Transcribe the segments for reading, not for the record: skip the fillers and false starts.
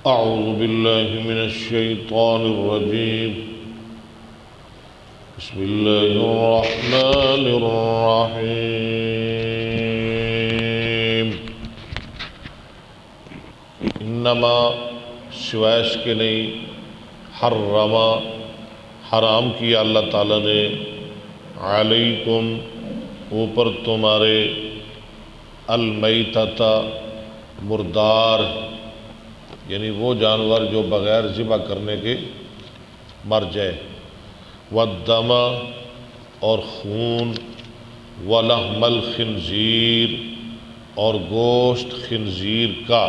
اعوذ باللہ من الشیطان الرجیم بسم اللہ الرحمن الرحیم انما سوائے اس کے نہیں حرم حرام کیا اللہ تعالیٰ نے علیکم اوپر تمہارے المیتۃ مردار یعنی وہ جانور جو بغیر ذبح کرنے کے مر جائے، والدم اور خون، ولحم الخنزیر اور گوشت خنزیر کا،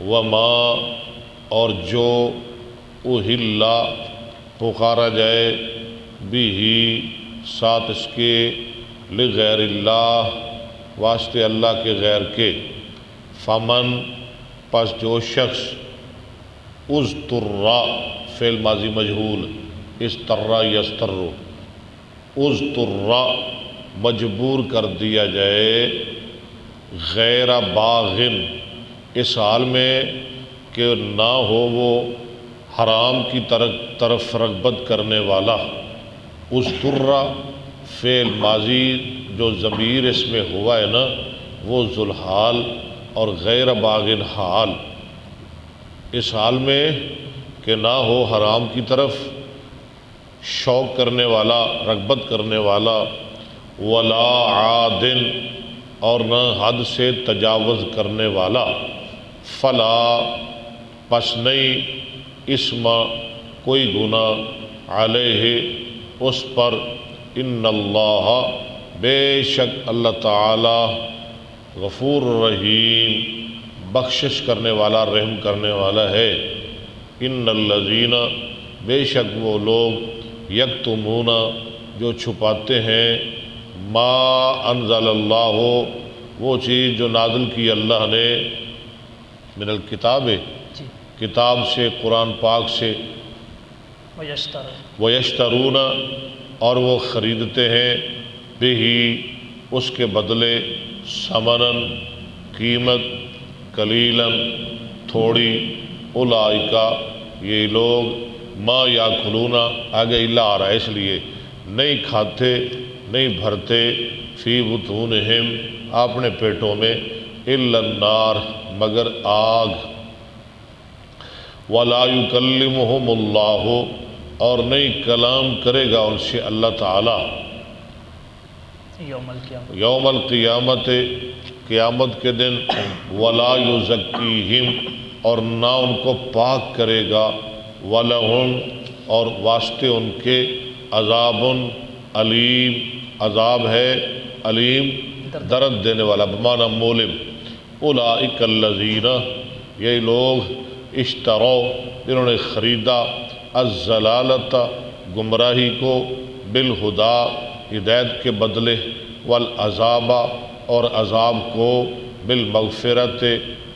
وما اور جو اہل پکارا جائے بھی ساتھ اس کے لغیر اللہ واسطے اللہ کے غیر کے، فمن پس جو شخص اضطر فعل ماضی مجہول استر یستر اضطر مجبور کر دیا جائے غیر باغن اس حال میں کہ نہ ہو وہ حرام کی طرف رغبت کرنے والا، اضطر فعل ماضی جو ضمیر اس میں ہوا ہے نا وہ ذوالحال اور غیر باغن حال، اس حال میں کہ نہ ہو حرام کی طرف شوق کرنے والا رغبت کرنے والا، ولا عادن اور نہ حد سے تجاوز کرنے والا، فلا پس نہیں اسم کوئی گناہ علیہ اس پر، ان اللہ بے شک اللہ تعالی غفور رحیم بخشش کرنے والا رحم کرنے والا ہے، ان الذین بے شک وہ لوگ یکتمون جو چھپاتے ہیں ما انزل اللہ وہ چیز جو نازل کی اللہ نے من الکتاب کتاب سے قرآن پاک سے، ویشترون اور وہ خریدتے ہیں بہی اس کے بدلے ثمناً قیمت قلیلاً تھوڑی، اولئک یہ لوگ ما یاکلون آگے اللہ آ رہا ہے اس لیے نہیں کھاتے نہیں بھرتے فی بطونہم اپنے پیٹوں میں الا النار مگر آگ، ولا یکلمہم اللہ اور نہیں کلام کرے گا ان سے اللہ تعالی یوم القیامت قیامت کے دن، ولا یزکیہم اور نہ ان کو پاک کرے گا، ولہم اور واسطے ان کے عذاب علیم عذاب ہے علیم درد دینے والا بمعنی مولم، اولئک الذین یہ لوگ اشتروا جنہوں نے خریدا الضلالۃ گمراہی کو بالہدا ہدایت کے بدلے، والعذاب اور عذاب کو بالمغفرت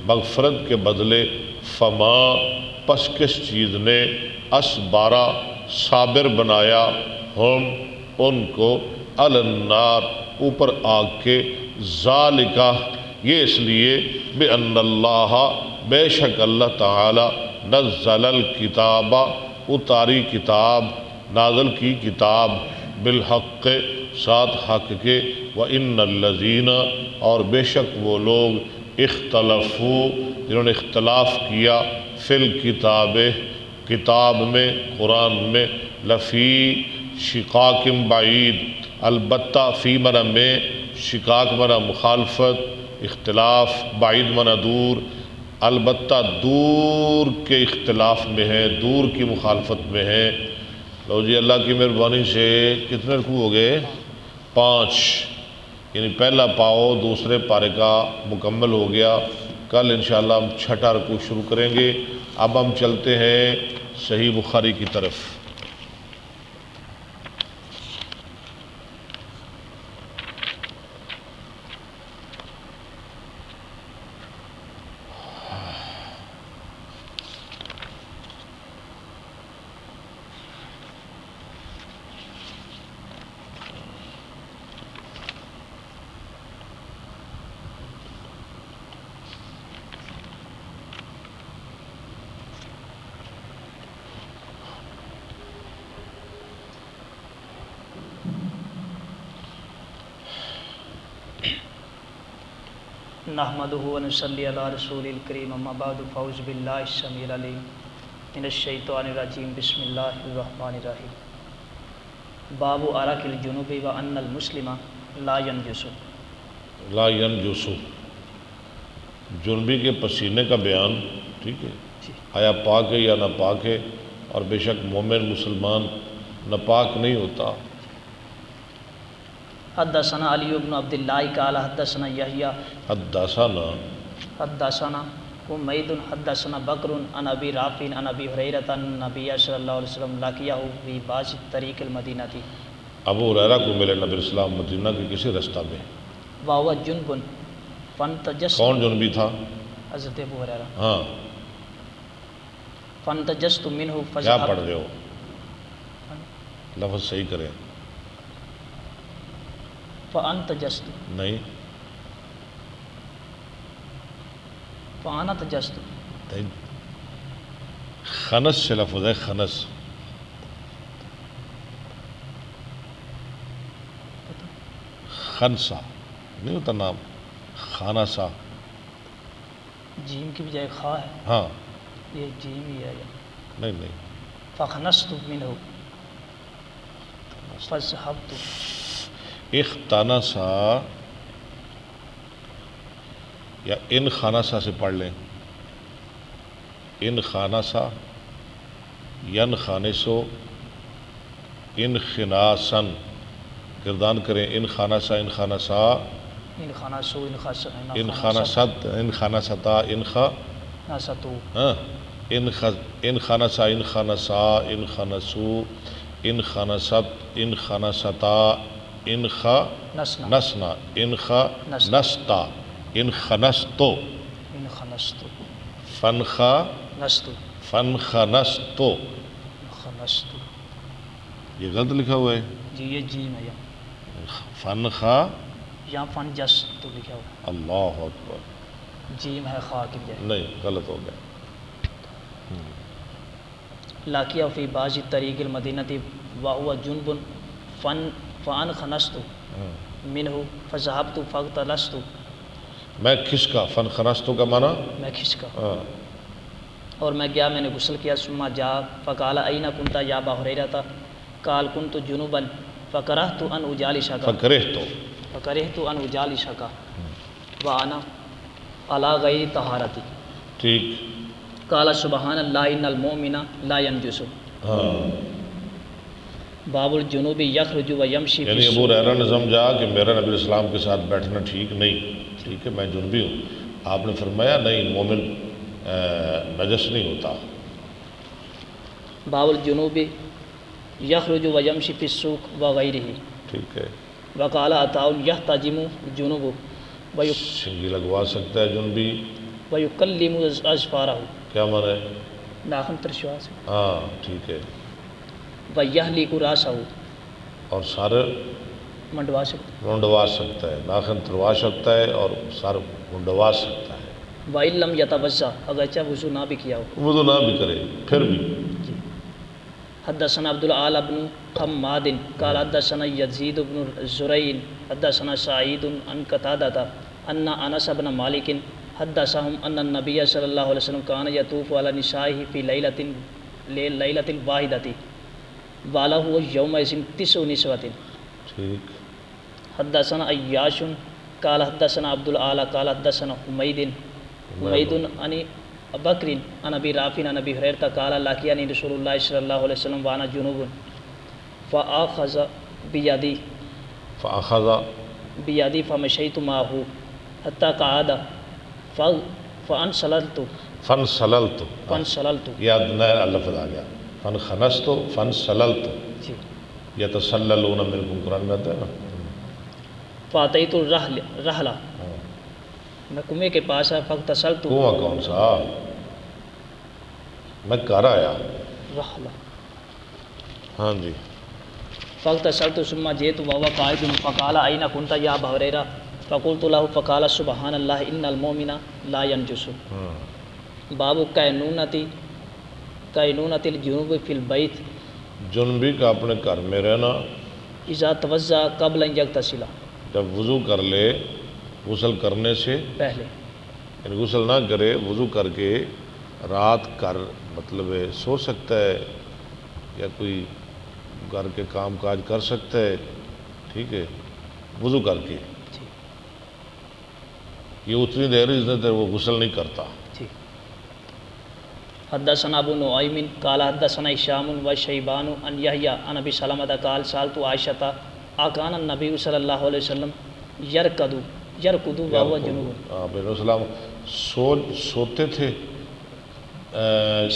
مغفرت کے بدلے، فما پس کس چیز نے اسبارہ صابر بنایا ہم ان کو علی النار اوپر آگ کے، ذالکہ یہ اس لیے بأن اللہ بے شک اللہ تعالی نزل الکتاب اتاری کتاب نازل کی کتاب بالحق ساتھ حق کے، وَإِنَّ الَّذِينَ اور بے شک وہ لوگ اختلفوا جنہوں نے اختلاف کیا فی الکتاب کتاب میں قرآن میں، لفی شقاق بعید البتہ فی منع میں، شقاق منع مخالفت، اختلاف بعید منع دور، البتہ دور کے اختلاف میں ہے دور کی مخالفت میں ہے۔ لو جی اللہ کی مہربانی سے کتنے رکوع ہو گئے؟ 5 یعنی پہلا پاؤ دوسرے پارے کا مکمل ہو گیا، کل انشاءاللہ ہم 6واں رکوع شروع کریں گے۔ اب ہم چلتے ہیں صحیح بخاری کی طرف۔ نحمده ونصلي على رسول الكريم اما بعد فاعوذ بالله السميع العليم من الشيطان الرجيم بسم الله الرحمن الرحيم باب عرق الجنوب وان المسلم لا ينجس لا ينجس جنبی کے پسینے کا بیان، ٹھیک ہے، آیا پاک ہے یا ناپاک ہے، اور بے شک مومن مسلمان ناپاک نہیں ہوتا۔ حدثنا علی بن عبد اللہ قال حدثنا یحییٰ حدثنا حمید حدثنا بکر عن ابی رافع عن ابی ہریرہ ان النبی صلی اللہ علیہ وسلم لقیہ فی بعض طریق المدینہ تھی۔ ابو ہریرہ کو ملے نبی اسلام مدینہ کے کسی رستہ میں، وہو جنب فانتجست، کون جنبی تھا؟ حضرت ابو ہریرہ۔ ہاں، فانتجست منہ کیا پڑھ رہے ہو؟ لفظ صحیح کریں۔ فانتجست نہیں، فانتجست خنس سے لفظ ہے، خنس۔ خنسا نہیں ہوتا نام، خانسا، جیم کی بجائے خا ہے، ہاں یہ جیم ہی ہے۔ نہیں نہیں، فخنست منہ فذهبت، اختنسا یا ان خانسا سے پڑھ لیں، ان خانسا، ین خانسو، ان خناسن، گردان کریں، ان خانسا، ان خانسا، ان خناسو، ان خاص، ان خانست، ان خانستا، ان خا، ناستو، ہاں، ان خانسا، ان خانسا، ان خانسو، ان خانست، ان خانستا، ان خا نسنا، نسنا، ان خا نستا، ان خنستو، ان خنستو، فن خا نستو، فن خنستو، خنستو، یہ غلط لکھا ہوا ہے، جی یہ جیم ہے یہاں، فن خا، یہاں فن جستو لکھا ہوا ہے، اللہ اکبر، جیم ہے خا کی بجائے۔ نہیں غلط ہو گیا۔ لاقیہ فی بعض طریق المدینہ وہو جنب فان خنست منہ فذهبت فاغتسلت، میں کھسکا، فن خنستو کا معنی، میں کھسکا ہاں، اور میں گیا، میں نے غسل کیا، ثم جاء فقال این کنت یا ابا ہریرہ قال کنت جنوبا فکرہت ان اجالسک، فکرہت ان اجالسک وانا علی غیر طہارتی، ٹھیک، قال سبحان اللہ ان المؤمن لا ينجس۔ ہاں، باب الجنوب یخرج و یمشی فی یعنی ابو السوق، ہریرہ نے سمجھا کہ میرا نبی اسلام کے ساتھ بیٹھنا ٹھیک نہیں، ٹھیک ہے، میں جنبی ہوں۔ آپ نے فرمایا نہیں، مومن نجس نہیں ہوتا۔ باب الجنوب یخرج و یمشی فی السوق وغیرہ، ٹھیک ہے، وقال عطاء یحتجم الجنوب سنگی لگوا سکتا ہے جنبی، ویکلم اظفارہ، کیا معنی ہے؟ ناخن ترشوا سے، ہاں ٹھیک ہے، ویحلق راسہ، اور سر منڈوا سکتا، منڈوا سکتا ہے، ناخن تروا سکتا ہے اور سر منڈوا سکتا ہے، وَإِن لَمْ يَتَوَضَّأْ، اگرچہ وضو نہ بھی کیا ہو۔ وضو نہ بھی کرے پھر بھی۔ حدثنا عبد الاعلی بن حماد قال حدثنا یزید بن زريع حدثنا سعید عن قتادہ ان انس بن مالک حدثهم ان النبی صلی اللہ علیہ وسلم كان يطوف على نسائه في ليلة واحدة وله يومئذ 9 نسوة۔ ٹھیک، حدثنا عیاش قال حدثنا عبد الاعلی قال حدثنا حمید عن بکر عن ابی رافع عن ابی ہریرہ قال لقینی رسول اللہ صلی اللہ علیہ وسلم وانا جنوب فاخذ بیدی فمشیت معه حتی قعد فانسللت، یاد نیا لفظ آ گیا، فن خنستو فن سللتو، جی، یتسللون منکم، قرآن میں آتا ہے نا۔ فاتیت الرحلہ، میں کنویں کے پاس ہے، فاغتسلت، کنواں کون سا؟ میں کر آیا، رحلہ، ہاں جی، فاغتسلت ثم جئت وهو قائد فقال أين كنت يا أبا هريرة فقلت له فقال سبحان الله إن المؤمن لا ينجس۔ باب کینونۃ الجنوب فی البیت، جنبی کا اپنے گھر میں رہنا، اذا توضأ قبل ان یغتسل، جب وضو کر لے غسل کرنے سے پہلے، یعنی غسل نہ کرے، وضو کر کے رات کر مطلب ہے سو سکتا ہے یا کوئی گھر کے کام کاج کر سکتا ہے، ٹھیک ہے، وضو کر کے، یہ اتنی دیر جتنی دیر وہ غسل نہیں کرتا. حدثنا ابو نعیم قال حدثنا هشام وشیبان عن یحیی عن ابی سلمۃ قال سألت عائشة اکان النبی صلی اللہ علیہ وسلم یرکض وهو جنوب. آپ علیہ السلام سوتے تھے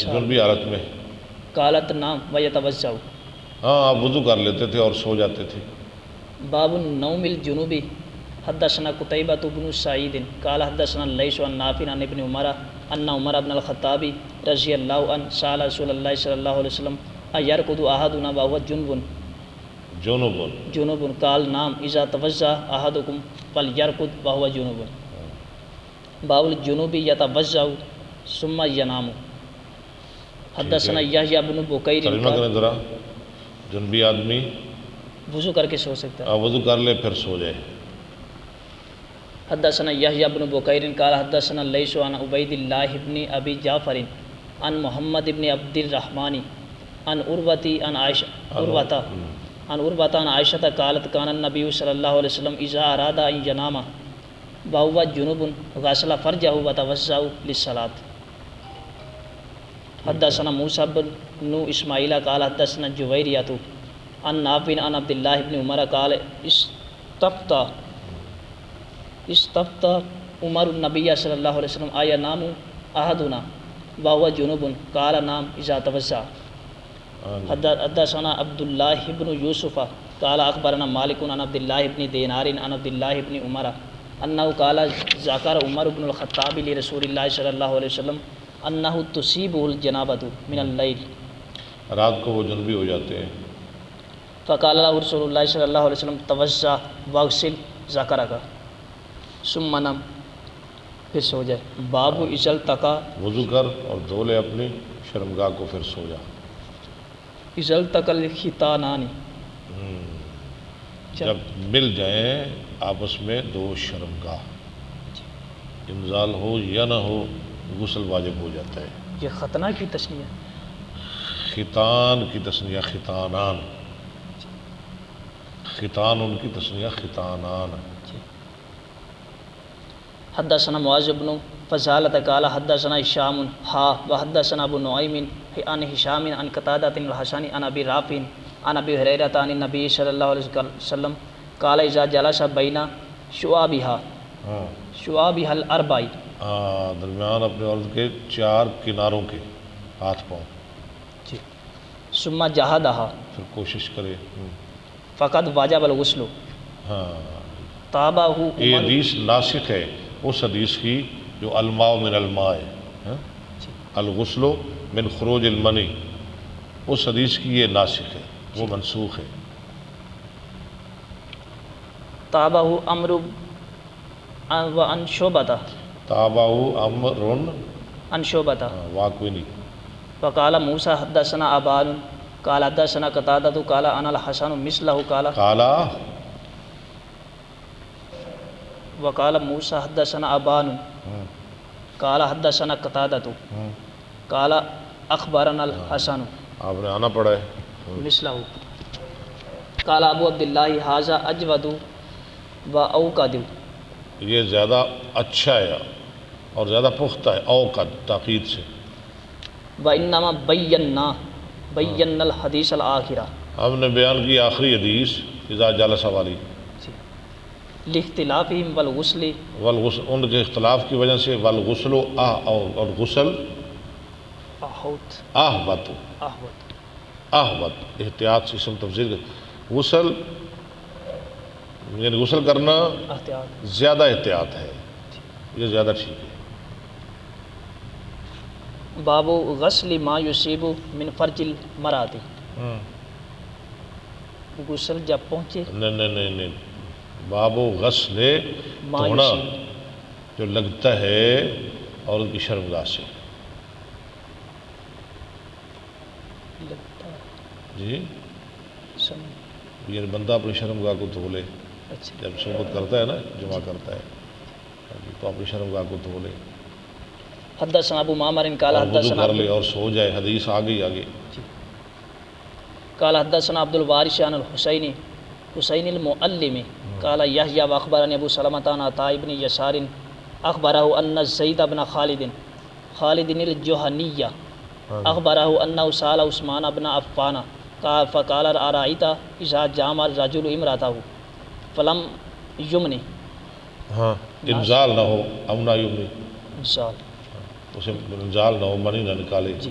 جنوبی حالت میں؟ قالت نام ویتوضأ. ہاں آپ وضو کر لیتے تھے اور سو جاتے تھے. باب النوم الجنوبی. حدثنا قتیبۃ بن سعید قال حدثنا لیث عن نافع عن ابن عمر ان عمر بن الخطاب رضی اللہ عنہ سأل رسول اللہ صلی اللہ علیہ وسلم ایرقد احدنا وهو جنوب قال نعم اذا توضأ احدکم فلیرقد وهو جنوب. باب الجنوب یتوضأ ثم ینام. حدثنا یحیی بن بکیر. ترجمہ کریں ذرا. جنبی آدمی وضو کر کے سو سکتا ہے، وضو کر لے پھر سو جائے. حدثنا یحیی بن بکیر قال حدثنا لیث عن عبید اللہ بن ابی جعفر عن محمد بن عبد الرحمن عن عروۃ عن عائشة قالت كان النبي صلی اللہ علیہ وسلم اذا اراد ان ینام وهو جنوب غسل فرجه وتوضأ للصلاة. حدثنا موسى بن اسماعیل قال حدثنا جویریۃ عن نافع عن عبد اللہ بن عمر قال استفتى عمر النبی صلی اللہ علیہ وسلم اینام احدنا وهو جنوب قال نعم اذا توضأ. حدثنا عبد اللہ بن یوسف قال اخبرنا مالک عن عبد اللہ بن دینار عن عبد اللہ بن عمر انه قال ذکر عمر بن الخطاب لرسول اللہ صلی اللہ علیہ وسلم انه تصیبه الجنابۃ من اللیل. رات کو وہ جنبی ہو جاتے ہیں. فقال له رسول اللہ صلی اللہ علیہ وسلم توضأ واغسل ذکرک ثم نم، پھر سو جائے. باب اذا التقى. وضو کر اور دھو لے اپنی شرمگاہ کو پھر سو جا. اذا التقى الختانان. جب مل جائیں آپس میں دو شرمگاہ، انزال ہو یا نہ ہو غسل واجب ہو جاتا ہے. یہ ختنہ کی تشنیہ. ختان کی تسنیہ ختانان، ختان ان کی تسنیہ ختانان. حدثنا معاذ بن فضالۃ قال حدثنا هشام وحدثنا ابو نعیم عن هشام عن قتادۃ الحسن عن ابی رافع عن ابی ہریرہ عن النبی صلی اللہ علیہ وسلم قال اذا جلس بین شعابها الاربع. درمیان اپنے عورت کے چار کناروں کے ہاتھ پاؤں. ثم جہدها، پھر کوشش کرے. فقد واجب الغسل. تابعہ. یہ حدیث ناسخ ہے اس حدیث کی جو الماء من الماء ہے، الغسل من خروج المنی، اس حدیث کی یہ ناسخ ہے، وہ منسوخ ہے. تابعہ امر وعن شعبۃ. تابعہ امر عن شعبۃ. واقعی نہیں. وقال موسیٰ حدثنا ابان قال حدثنا قتادۃ قال انا الحسن مثلہ قال وقال موسیٰ حدثنا ابان قال حدثنا قتادۃ قال اخبرنا الحسن. آپ نے آنا پڑا ہے. مثلہ قال ابو عبداللہ ھذا اجود و اوقد. یہ زیادہ اچھا ہے اور زیادہ پختہ ہے. اوقد تاکید سے. وانما بینا الحدیث الآخرہ. ہم نے بیان کی آخری حدیث اذا جلس والی. لاختلافہم والغسل. ان کے اختلاف کی وجہ سے والغسل اور غسل احوط احتیاط سے اسم تفضیل. غسل یعنی غسل کرنا زیادہ احتیاط ہے، یہ زیادہ ٹھیک ہے. باب غسل ما یصیب من فرج المرأۃ. غسل جب پہنچے. نہیں باب غسل دھونا جو لگتا ہے اور ان کی شرمگاہ سے. جی یعنی بندہ اپنی شرمگاہ کو دھو لے جب صحبت کرتا ہے نا، جمع کرتا ہے. تو اپنی شرمگاہ کو دھو لے حدثنا ابو معمر قال اور وضو حدثنا کر لے اور سو جائے. حدیث آ گئی آگے. قال حدثنا عبد الوارث عن حسین المعلم قال یحییٰ واخبرنی ابو سلمۃ عن عطاء بن یسار اخبرہ ان زید بن خالد الجہنی اخبرہ انہ سأل عثمان بن عفان فقال ارأیت اذا جامع الرجل امرأته فلم یمن. ہاں انزال نہ ہو امنا یمنی انزال اسے انزال نہ ہو منی نہ نکالے. جی.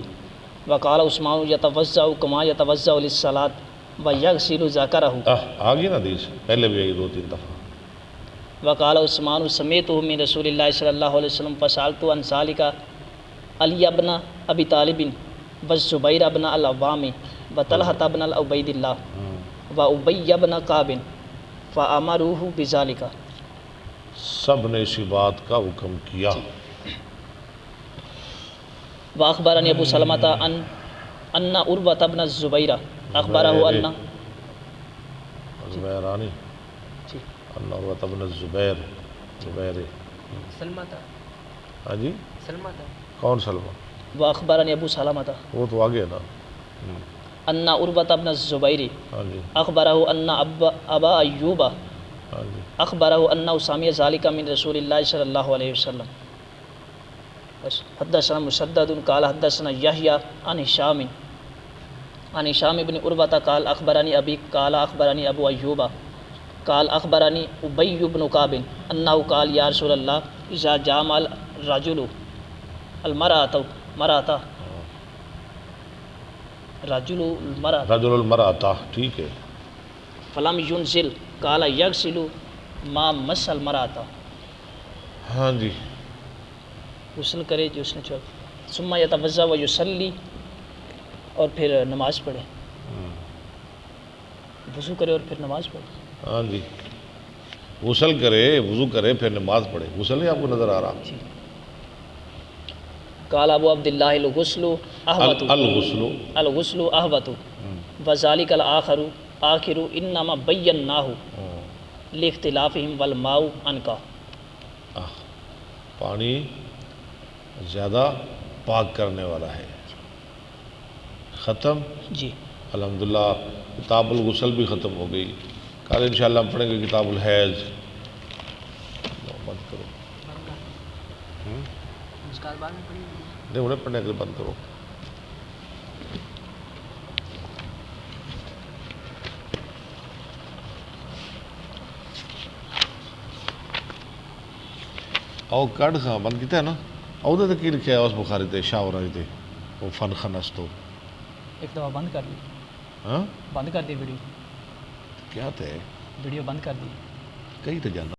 وقال عثمان یتوضأ کما یتوضأ للصلاۃ ویغسل ذکرہ. آگے نا حدیث پہلے بھی آئی 2-3 دفعہ. وقال عثمان سمعته من رسول اللہ صلی اللہ علیہ وسلم فسألت عن ذلك علی ابن ابی طالب والزبیر ابن العوام وطلحة ابن عبید اللہ وابی ابن کعب فامروه بذلك. سب نے اسی بات کا حکم کیا. واخبرنی ابو سلمۃ ان عروۃ ابن الزبیر اخبرہ ان زبیرانی ان عروۃ ابن الزبیر زبیر سلمہ تھا. ہاں جی سلمہ تھا. کون سلمہ؟ واخبرنی ابو سلمۃ وہ تو آگے نا. ان عروۃ ابن الزبیر ہاں جی اخبرہ ان ابا ایوب ہاں جی اخبرہ انہ سمع ذلك من رسول اللہ صلی اللہ علیہ وسلم. حدثنا مسدد قال حدثنا یحییٰ عن ہشام بن عروۃ قال اخبرنی ابی قال اخبرنی ابو ایوب قال اخبرنی ابی بن کعب انہ قال یا رسول اللہ اذا جامع الرجل المرأة رجل المرأة ٹھیک ہے. فلم ينزل قال یغسل ما مس المرأة. ہاں جی غسل کرے جو اس نے چھوڑ ثم یتوضأ ویصلی اور پھر نماز پڑھے. وضو کرے اور پھر نماز پڑھے. ہاں جی غسل کرے وضو کرے پھر نماز پڑھے. غسل نہیں آپ کو نظر آ رہا؟ قال ابو عبداللہ الغسل احوط الغسل احوط وذلك الآخر انما بیناہ لاختلافہم والماء عنقا. پانی زیادہ پاک کرنے والا ہے. ختم جی الحمدللہ. کتاب الغسل بھی ختم ہو گئی. کل انشاءاللہ ہم پڑھیں گے کتاب الحیض. بند کرو نہیں انہیں پڑھنے کے لیے بند کرو. او کڈ خاں بند کیتا ہے نا. او تے کی لکھیا ہے اس بخاری تے شاہ ہو رہے تھے وہ فن خنس تو ایک دفعہ بند کر دی. ہاں بند کر دی ویڈیو. کیا تھے ویڈیو بند کر دی. کہیں تے جانا